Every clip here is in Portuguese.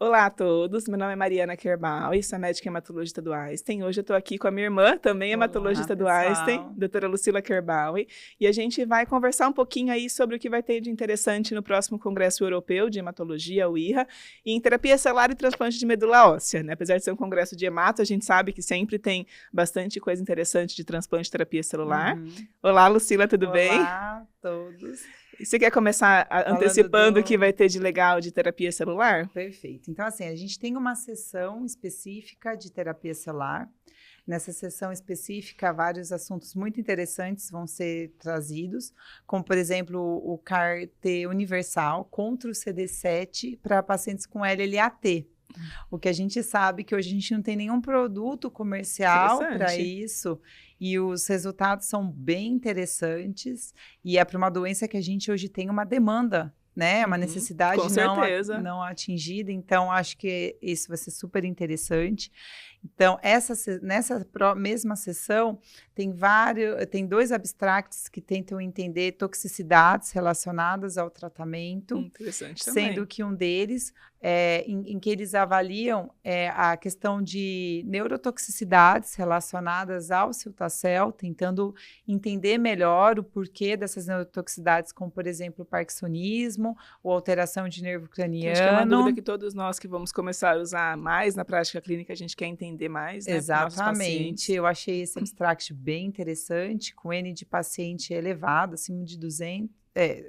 Olá a todos, meu nome é Mariana Kerbal e sou médica hematologista do Einstein. Hoje eu estou aqui com a minha irmã, também Olá, hematologista do Einstein, pessoal. doutora Lucila Kerbal, e a gente vai conversar um pouquinho aí sobre o que vai ter de interessante no próximo Congresso Europeu de Hematologia, o IRA, e em terapia celular e transplante de medula óssea, né? Apesar de ser um congresso de hemato, a gente sabe que sempre tem bastante coisa interessante de transplante e terapia celular. Olá, Lucila, tudo bem? Olá a todos. E você quer começar Falando antecipando o que vai ter de legal de terapia celular? Perfeito. Então, assim, a gente tem uma sessão específica de terapia celular. Nessa sessão específica, vários assuntos muito interessantes vão ser trazidos, como, por exemplo, o CAR-T universal contra o CD7 para pacientes com LLAT. O que a gente sabe que hoje a gente não tem nenhum produto comercial para Interessante. isso e os resultados são bem interessantes e é para uma doença que a gente hoje tem uma demanda, né? Uma Com necessidade certeza. não atingida, então acho que isso vai ser super interessante. Então, nessa mesma sessão, tem dois abstracts que tentam entender toxicidades relacionadas ao tratamento, Interessante sendo também. que um deles em que eles avaliam a questão de neurotoxicidades relacionadas ao cilta-cel, tentando entender melhor o porquê dessas neurotoxicidades, como, por exemplo, o parkinsonismo ou alteração de nervo Que acho que é uma dúvida craniano. que todos nós que vamos começar a usar mais na prática clínica, a gente quer entender mais, né, para nossos Exatamente, pacientes. eu achei esse abstract bem interessante, com N de paciente elevado, acima de 200,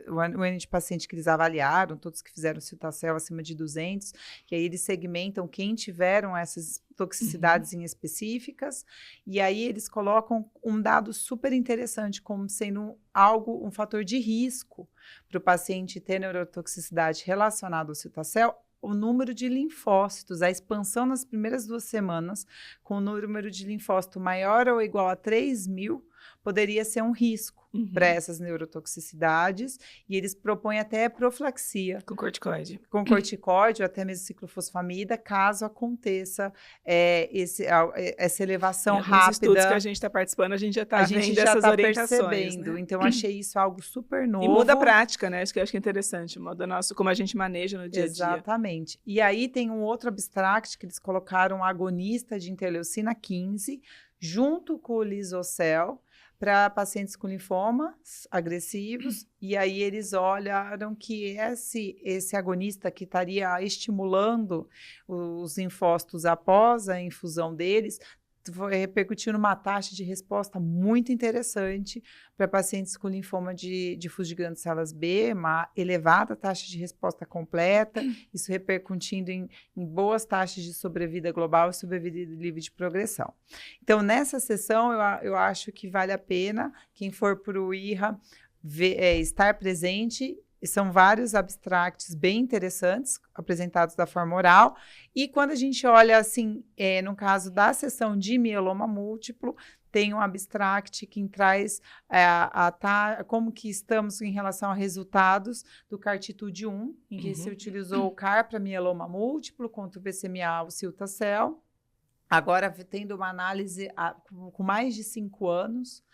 o N de paciente que eles avaliaram, todos que fizeram cilta-cel acima de 200, que aí eles segmentam quem tiveram essas toxicidades em específicas, e aí eles colocam um dado super interessante como sendo um fator de risco para o paciente ter neurotoxicidade relacionada ao cilta-cel, o número de linfócitos, a expansão nas primeiras 2 semanas, com o número de linfócito maior ou igual a 3.000, poderia ser um risco para essas neurotoxicidades, e eles propõem até profilaxia Com corticoide. com corticóide ou até mesmo ciclofosfamida, caso aconteça essa elevação Em alguns estudos que a rápida. gente está participando, a gente já A está gente vendo já essas está orientações, percebendo, né? então achei isso algo super E muda a novo. prática, né? Isso que eu acho que é interessante, muda nosso, como a gente maneja no dia a dia. Exatamente. E aí tem um outro abstract que eles colocaram um agonista de interleucina 15 junto com o lisocel para pacientes com linfomas agressivos, e aí eles olharam que esse agonista que estaria estimulando os linfócitos após a infusão deles repercutiu numa taxa de resposta muito interessante para pacientes com linfoma difuso de grandes células B, uma elevada taxa de resposta completa, isso repercutindo em boas taxas de sobrevida global e sobrevida livre de progressão. Então, nessa sessão, eu acho que vale a pena, quem for para o IRA, estar presente. São vários abstracts bem interessantes, apresentados da forma oral. E quando a gente olha, assim, no caso da sessão de mieloma múltiplo, tem um abstract que traz como que estamos em relação a resultados do CARTITUDE 1, em que se utilizou o CAR para mieloma múltiplo contra o BCMA, o cilta-cel. Agora, tendo uma análise com mais de 5 anos,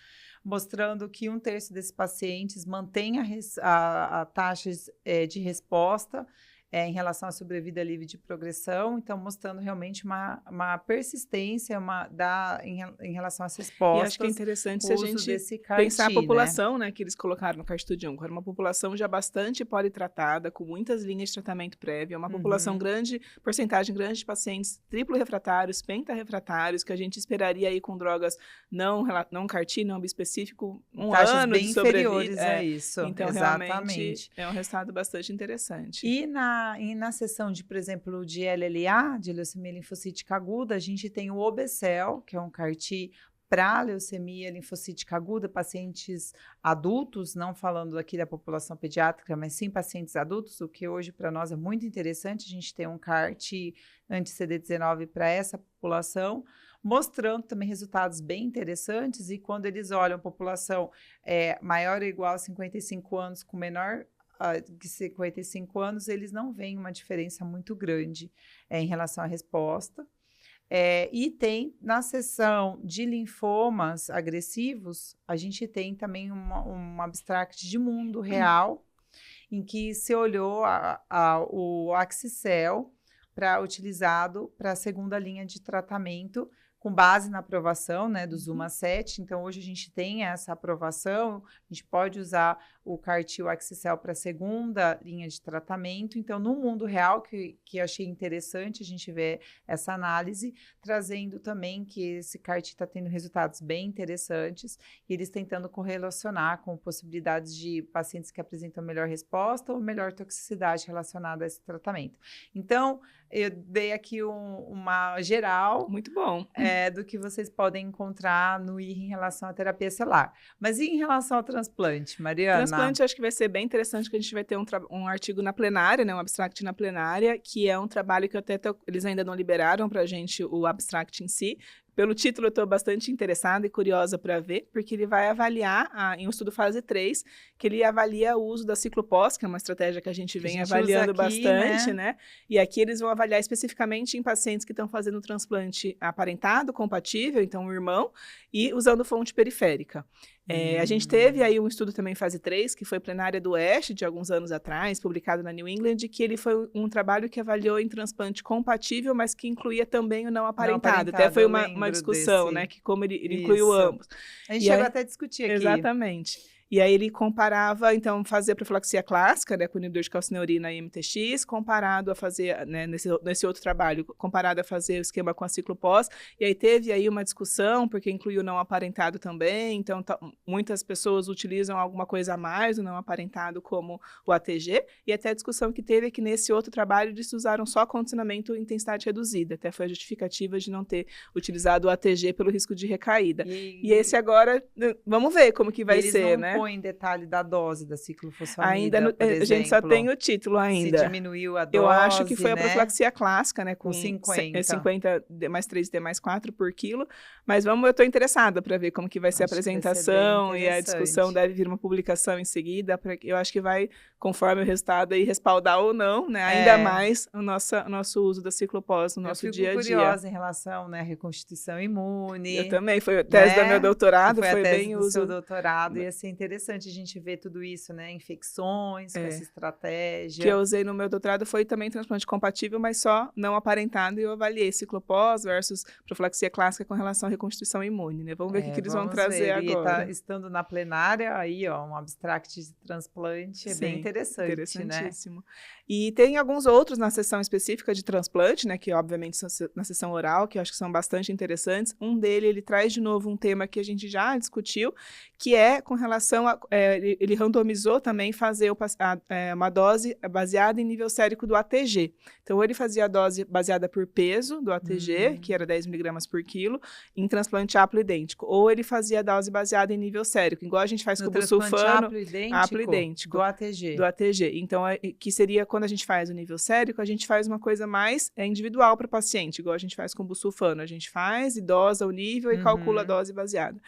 mostrando que 1/3 desses pacientes mantém a taxas de resposta em relação à sobrevida livre de progressão, então mostrando realmente uma persistência em relação às E acho que é respostas interessante com se o a uso gente desse pensar a CAR-T, né? população, né, que eles colocaram no CARTITUDE 1, que era uma população já bastante politratada, com muitas linhas de tratamento prévio, é uma população grande, porcentagem grande de pacientes triplo refratários, pentarefratários, que a gente esperaria aí com drogas não CAR-T, não bispecífico, um Taxas ano de bem sobrevida. inferiores a isso, Então, realmente, exatamente. é um resultado bastante interessante. E na sessão de, por exemplo, de LLA, de leucemia linfocítica aguda, a gente tem o Obecel, que é um CAR-T para leucemia linfocítica aguda, pacientes adultos, não falando aqui da população pediátrica, mas sim pacientes adultos, o que hoje para nós é muito interessante, a gente tem um CAR-T anti-CD19 para essa população, mostrando também resultados bem interessantes, e quando eles olham a população maior ou igual a 55 anos com menor de 55 anos, eles não veem uma diferença muito grande em relação à resposta. E tem, na seção de linfomas agressivos, a gente tem também um abstract de mundo real, em que se olhou o axicel utilizado para a segunda linha de tratamento, com base na aprovação, né, do Zuma-7. Então, hoje a gente tem essa aprovação, a gente pode usar o CAR-T, o Axi-cel para a segunda linha de tratamento. Então, no mundo real, que achei interessante a gente ver essa análise, trazendo também que esse CAR-T está tendo resultados bem interessantes, e eles tentando correlacionar com possibilidades de pacientes que apresentam melhor resposta ou melhor toxicidade relacionada a esse tratamento. Então, eu dei aqui uma geral. Muito bom. Do que vocês podem encontrar no IRRA em relação à terapia celular. Mas e em relação ao transplante, Mariana? Transplante, acho que vai ser bem interessante, que a gente vai ter um artigo na plenária, né, um abstract na plenária, que é um trabalho que eles ainda não liberaram para a gente o abstract em si. Pelo título, eu estou bastante interessada e curiosa para ver, porque ele vai avaliar, em um estudo fase 3, que ele avalia o uso da ciclopós, que é uma estratégia que a gente vem avaliando aqui, bastante, né? E aqui eles vão avaliar especificamente em pacientes que estão fazendo transplante aparentado, compatível, então o irmão, e usando fonte periférica. A gente teve aí um estudo também fase 3, que foi plenária do Oeste, de alguns anos atrás, publicado na New England, que ele foi um trabalho que avaliou em transplante compatível, mas que incluía também o não aparentado. Até foi uma discussão, né, que como ele incluiu ambos. A gente chegou até a discutir aqui. Exatamente. E aí ele comparava, então, fazer a profilaxia clássica, né, com inibidor de calcineurina e MTX, comparado a fazer, né, nesse outro trabalho, comparado a fazer o esquema com a ciclopós. E aí teve aí uma discussão, porque incluiu o não aparentado também, então muitas pessoas utilizam alguma coisa a mais, o não aparentado, como o ATG, e até a discussão que teve é que nesse outro trabalho eles usaram só condicionamento em intensidade reduzida, até foi a justificativa de não ter utilizado o ATG pelo risco de recaída. E esse agora, vamos ver como que vai ser, né? Põe em detalhe da dose da ciclofosfamida, ainda a gente só tem o título ainda. Se diminuiu a dose, eu acho que foi a profilaxia clássica, né? Com 50. 50 D mais 3, D mais 4 por quilo. Mas eu estou interessada para ver como que vai ser a apresentação, e a discussão deve vir uma publicação em seguida. Eu acho que vai, conforme o resultado, aí, respaldar ou não, né? Ainda mais o nosso uso da ciclopós no nosso dia a dia. Eu fico curiosa em relação, né, à reconstituição imune. Eu também, foi a tese do meu doutorado, foi bem o uso. Seu doutorado, ia ser interessante a gente ver tudo isso, né? Infecções, com essa estratégia. Que eu usei no meu doutorado foi também transplante compatível, mas só não aparentado, e eu avaliei ciclopós versus profilaxia clássica com relação à reconstituição imune, né? Vamos ver o que eles vão trazer agora. E estando na plenária, aí, ó, um abstract de transplante, bem interessante, interessantíssimo. Né? E tem alguns outros na sessão específica de transplante, né? Que obviamente são na sessão oral, que eu acho que são bastante interessantes. Um ele traz de novo um tema que a gente já discutiu, que é com relação a... ele randomizou também fazer uma dose baseada em nível sérico do ATG. Então, ele fazia a dose baseada por peso do ATG, que era 10 miligramas por quilo, em transplante aplo idêntico. Ou ele fazia a dose baseada em nível sérico, igual a gente faz com o busulfano. Aplo idêntico. Do ATG. Do ATG. Então, que seria quando a gente faz o nível sérico, a gente faz uma coisa mais individual para o paciente, igual a gente faz com o busulfano. A gente faz e dosa o nível e calcula a dose baseada.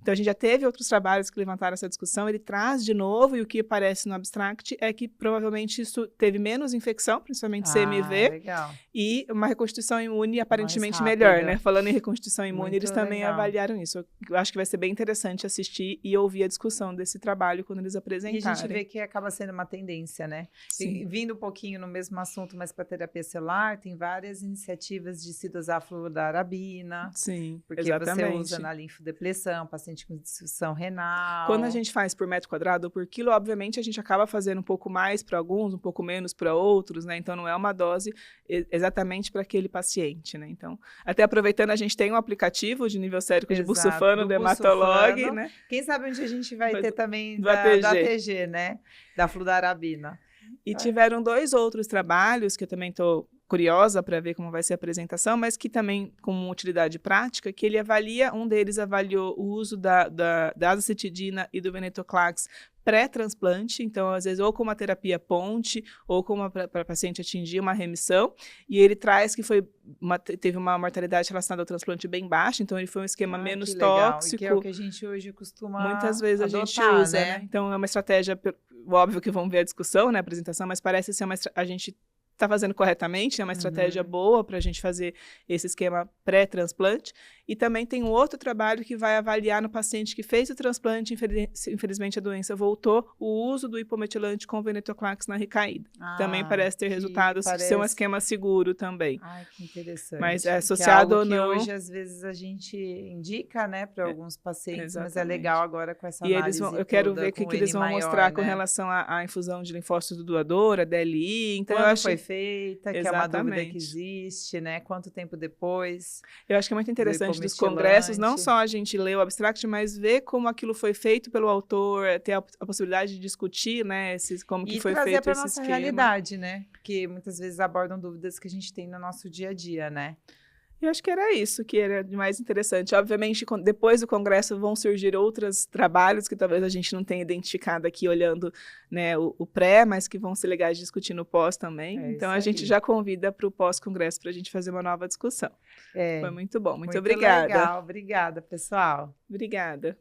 Então, a gente já teve outros trabalhos que levantaram essa discussão, ele traz de novo, e o que aparece no abstract é que provavelmente isso teve menos infecção, principalmente CMV, legal. E uma reconstituição imune aparentemente melhor, né? Falando em reconstituição imune, eles também avaliaram isso. Eu acho que vai ser bem interessante assistir e ouvir a discussão desse trabalho quando eles apresentarem. E a gente vê que acaba sendo uma tendência, né? E, vindo um pouquinho no mesmo assunto, mas para terapia celular, tem várias iniciativas de sidosafludarabina. Sim, porque exatamente. Você usa na linfodepressão, paciente com disfunção renal. Quando a gente faz por metro quadrado ou por quilo, obviamente a gente acaba fazendo um pouco mais para alguns, um pouco menos para outros, né? Então não é uma dose exatamente para aquele paciente, né? Então, até aproveitando, a gente tem um aplicativo de nível sérico de busulfano, do Hematolog, né? Quem sabe onde a gente vai ter também da ATG, né? Da fludarabina. E tiveram 2 outros trabalhos que eu também estou curiosa para ver como vai ser a apresentação, mas que também com utilidade prática, que ele avalia, um deles avaliou o uso da azacitidina e do venetoclax pré-transplante, então às vezes ou com uma terapia ponte ou para paciente atingir uma remissão, e ele traz que teve uma mortalidade relacionada ao transplante bem baixa, então ele foi um esquema menos tóxico. E que é o que a gente hoje costuma muitas vezes adotar, a gente usa, né? Então é uma estratégia, óbvio que vamos ver a discussão, né, a apresentação, mas parece ser a gente está fazendo corretamente, é uma estratégia boa para a gente fazer esse esquema pré-transplante. E também tem um outro trabalho que vai avaliar no paciente que fez o transplante, infelizmente a doença voltou, o uso do hipometilante com venetoclax na recaída. Também parece ter resultados, ser um esquema seguro também. Ai, que interessante. Mas é associado ou que não... hoje, às vezes, a gente indica, né, para alguns pacientes, mas é legal agora com essa análise eu quero ver o que eles vão mostrar com relação à infusão de linfócitos do doador, a DLI. Então, quando eu acho... foi feita, que é uma dúvida que existe, né? Quanto tempo depois? Eu acho que é muito interessante dos congressos, não só a gente ler o abstract, mas ver como aquilo foi feito pelo autor, ter a possibilidade de discutir, né, como que foi feito esse esquema. E trazer para a nossa realidade, né? Porque muitas vezes abordam dúvidas que a gente tem no nosso dia a dia, né? Eu acho que era isso que era de mais interessante. Obviamente, depois do congresso vão surgir outros trabalhos que talvez a gente não tenha identificado aqui olhando, né, o pré, mas que vão ser legais de discutir no pós também. Então, a gente já convida para o pós-congresso para a gente fazer uma nova discussão. Foi muito bom. Muito obrigada. Legal. Obrigada, pessoal. Obrigada.